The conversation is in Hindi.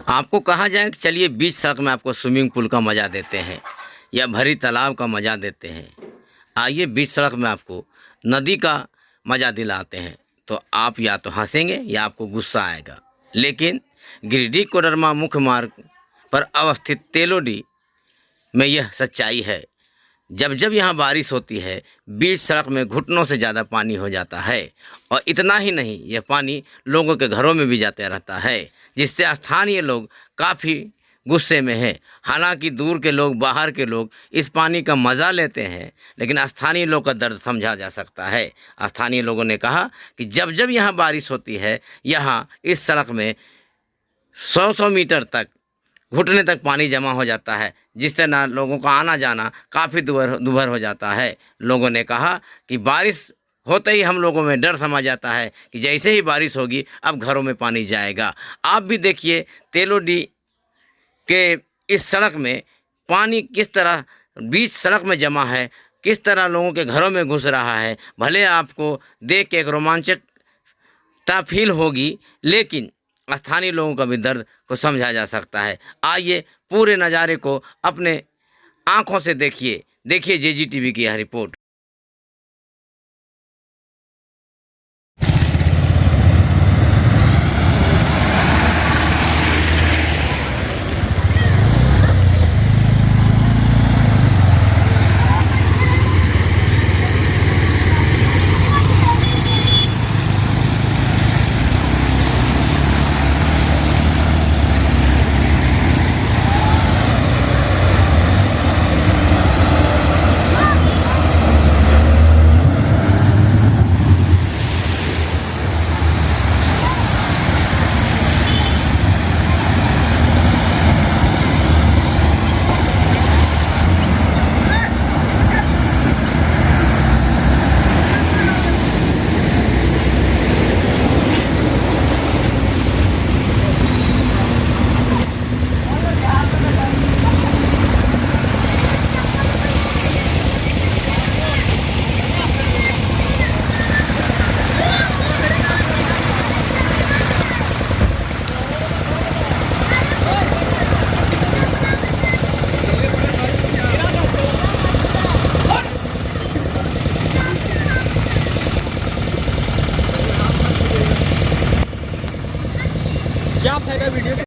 आपको कहा जाए कि चलिए बीच सड़क में आपको स्विमिंग पूल का मज़ा देते हैं या भरी तालाब का मज़ा देते हैं, आइए बीच सड़क में आपको नदी का मज़ा दिलाते हैं, तो आप या तो हंसेंगे या आपको गुस्सा आएगा। लेकिन गिरिडीह कोडरमा मुख्य मार्ग पर अवस्थित तेलोडी में यह सच्चाई है। जब जब यहाँ बारिश होती है, बीच सड़क में घुटनों से ज़्यादा पानी हो जाता है। और इतना ही नहीं, यह पानी लोगों के घरों में भी जाते रहता है, जिससे स्थानीय लोग काफ़ी गुस्से में हैं। हालांकि दूर के लोग, बाहर के लोग इस पानी का मज़ा लेते हैं, लेकिन स्थानीय लोग का दर्द समझा जा सकता है। स्थानीय लोगों ने कहा कि जब जब यहाँ बारिश होती है, यहाँ इस सड़क में 100-100 मीटर तक घुटने तक पानी जमा हो जाता है, जिससे ना लोगों का आना जाना काफ़ी दूभर हो जाता है। लोगों ने कहा कि बारिश होते ही हम लोगों में डर समा जाता है कि जैसे ही बारिश होगी अब घरों में पानी जाएगा। आप भी देखिए तेलोडी के इस सड़क में पानी किस तरह बीच सड़क में जमा है, किस तरह लोगों के घरों में घुस रहा है। भले आपको देख के एक रोमांचकता फील होगी, लेकिन स्थानीय लोगों का भी दर्द को समझा जा सकता है। आइए पूरे नज़ारे को अपने आँखों से देखिए। जेजीटीवी की यह रिपोर्ट।